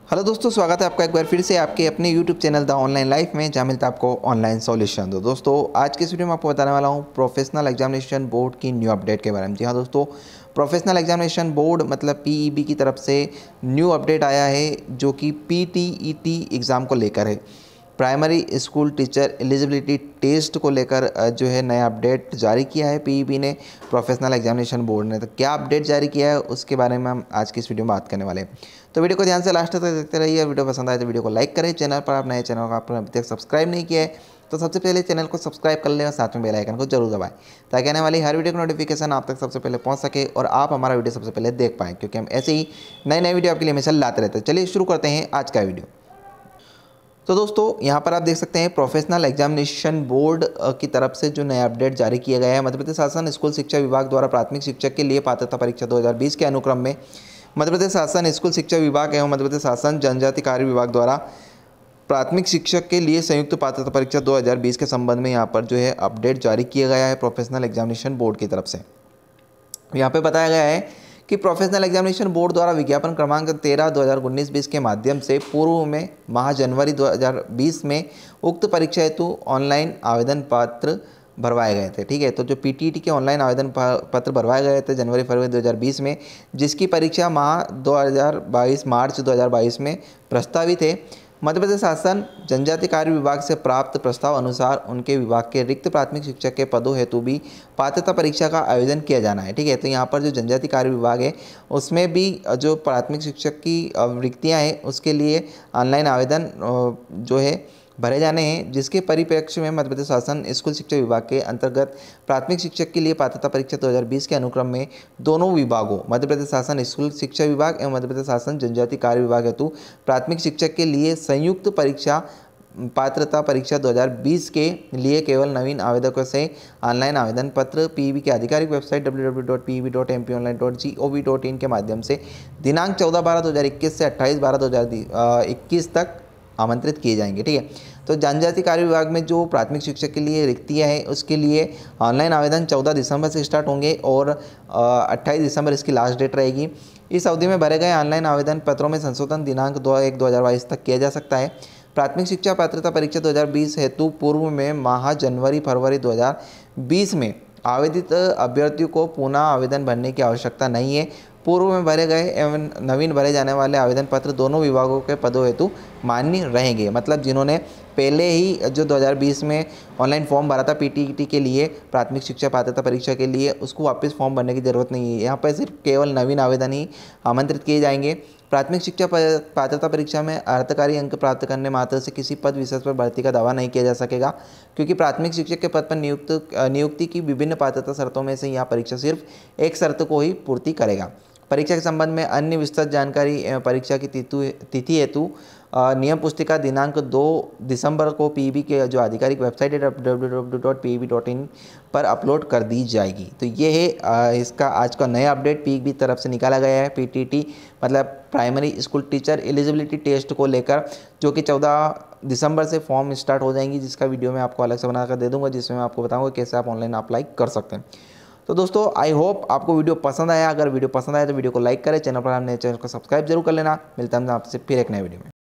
Hello दोस्तों, स्वागत है आपका एक बार फिर से आपके अपने YouTube channel the online life में, जहाँ मिलता है आपको ऑनलाइन सॉल्यूशन। तो दोस्तों, आज के इस वीडियो में आपको बताने वाला हूँ प्रोफेशनल एग्जामिनेशन बोर्ड की न्यू अपडेट के बारे में। जी हाँ दोस्तों, प्रोफेशनल एग्जामिनेशन बोर्ड मतलब पीईबी की तरफ से न्यू अपडेट आया है, जो कि पीटीईटी एग्ज़ाम को लेकर है। Primary school teacher eligibility test को लेकर जो है नया अपडेट जारी किया है पीईबी ने, प्रोफेशनल एग्जामिनेशन बोर्ड ने। तो क्या अपडेट जारी किया है उसके बारे में हम आज की इस वीडियो में बात करने वाले हैं। तो वीडियो को ध्यान से लास्ट तक देखते रहिए। वीडियो पसंद आए तो वीडियो को लाइक करें। चैनल पर आप नए चैनल को आपने अभी तक सब्सक्राइब नहीं किया है तो सबसे पहले चैनल को सब्सक्राइब कर लें और साथ में बेल आइकन को जरूर दबाएं, ताकि आने वाली हर वीडियो की नोटिफिकेशन आप तक सबसे पहले पहुंच सके और आप हमारा वीडियो सबसे पहले देख पाएँ, क्योंकि हम ऐसे ही नए नए वीडियो आपके लिए हमेशा लाते रहते हैं। चलिए शुरू करते हैं आज का वीडियो। तो दोस्तों, यहाँ पर आप देख सकते हैं प्रोफेशनल एग्जामिनेशन बोर्ड की तरफ से जो नया अपडेट जारी किया गया है। मध्य प्रदेश शासन स्कूल शिक्षा विभाग द्वारा प्राथमिक शिक्षक के लिए पात्रता परीक्षा 2020 के अनुक्रम में मध्य प्रदेश शासन स्कूल शिक्षा विभाग एवं मध्य प्रदेश शासन जनजाति कार्य विभाग द्वारा प्राथमिक शिक्षक के लिए संयुक्त पात्रता परीक्षा 2020 के संबंध में यहाँ पर जो है अपडेट जारी किया गया है प्रोफेशनल एग्जामिनेशन बोर्ड की तरफ से। यहाँ पे बताया गया है कि प्रोफेशनल एग्जामिनेशन बोर्ड द्वारा विज्ञापन क्रमांक 13/2019-20 के माध्यम से पूर्व में माह जनवरी 2020 में उक्त परीक्षा हेतु ऑनलाइन आवेदन पत्र भरवाए गए थे। ठीक है, तो जो पीटीईटी के ऑनलाइन आवेदन पत्र भरवाए गए थे जनवरी फरवरी 2020 में, जिसकी परीक्षा मार्च 2022 में प्रस्तावित है। मध्य प्रदेश शासन जनजाति कार्य विभाग से प्राप्त प्रस्ताव अनुसार उनके विभाग के रिक्त प्राथमिक शिक्षक के पदों हेतु भी पात्रता परीक्षा का आयोजन किया जाना है। ठीक है, तो यहाँ पर जो जनजाति कार्य विभाग है उसमें भी जो प्राथमिक शिक्षक की रिक्तियाँ हैं उसके लिए ऑनलाइन आवेदन जो है भरे जाने हैं, जिसके परिप्रेक्ष्य में मध्य प्रदेश शासन स्कूल शिक्षा विभाग के अंतर्गत प्राथमिक शिक्षक के लिए पात्रता परीक्षा 2020 के अनुक्रम में दोनों विभागों मध्य प्रदेश शासन स्कूल शिक्षा विभाग एवं मध्य प्रदेश शासन जनजाति कार्य विभाग हेतु प्राथमिक शिक्षक के लिए संयुक्त परीक्षा पात्रता परीक्षा 2020 के लिए केवल नवीन आवेदकों से ऑनलाइन आवेदन पत्र पीईबी के आधिकारिक वेबसाइट www.peb.mponline.gov.in के माध्यम से दिनांक 14/12/2021 से 28/12/2021 तक आमंत्रित किए जाएंगे। ठीक है, तो जनजाति कार्य विभाग में जो प्राथमिक शिक्षक के लिए रिक्तियाँ हैं उसके लिए ऑनलाइन आवेदन 14 दिसंबर से स्टार्ट होंगे और 28 दिसंबर इसकी लास्ट डेट रहेगी। इस अवधि में भरे गए ऑनलाइन आवेदन पत्रों में संशोधन दिनांक 2/1/2022 तक किया जा सकता है। प्राथमिक शिक्षा पात्रता परीक्षा 2020 हेतु पूर्व में माह जनवरी फरवरी 2020 में आवेदित अभ्यर्थियों को पुनः आवेदन भरने की आवश्यकता नहीं है। पूर्व में भरे गए एवं नवीन भरे जाने वाले आवेदन पत्र दोनों विभागों के पदों हेतु मान्य रहेंगे। मतलब जिन्होंने पहले ही जो 2020 में ऑनलाइन फॉर्म भरा था पीटीईटी के लिए प्राथमिक शिक्षा पात्रता परीक्षा के लिए, उसको वापस फॉर्म भरने की ज़रूरत नहीं है। यहाँ पर सिर्फ केवल नवीन आवेदन ही आमंत्रित किए जाएंगे। प्राथमिक शिक्षा पात्रता परीक्षा में अर्हताकारी अंक प्राप्त करने मात्र से किसी पद विशेष पर भर्ती का दावा नहीं किया जा सकेगा, क्योंकि प्राथमिक शिक्षक के पद पर नियुक्ति की विभिन्न पात्रता शर्तों में से यह परीक्षा सिर्फ एक शर्त को ही पूर्ति करेगा। परीक्षा के संबंध में अन्य विस्तृत जानकारी एवं परीक्षा की तिथि हेतु नियम पुस्तिका दिनांक 2 दिसंबर को पीईबी के जो आधिकारिक वेबसाइट है www.peb.in पर अपलोड कर दी जाएगी। तो ये है इसका आज का नया अपडेट पीईबी तरफ से निकाला गया है पीटीटी मतलब primary school teacher eligibility test को लेकर, जो कि 14 दिसंबर से फॉर्म स्टार्ट हो जाएंगी, जिसका वीडियो मैं आपको अलग से बनाकर दे दूँगा, जिसमें मैं आपको बताऊँगा कैसे आप ऑनलाइन अप्लाई कर सकते हैं। तो दोस्तों, आई होप आपको वीडियो पसंद आया। अगर वीडियो पसंद आया तो वीडियो को लाइक करें, चैनल पर नए चैनल को सब्सक्राइब जरूर कर लेना। मिलता है आपसे फिर एक नए वीडियो में।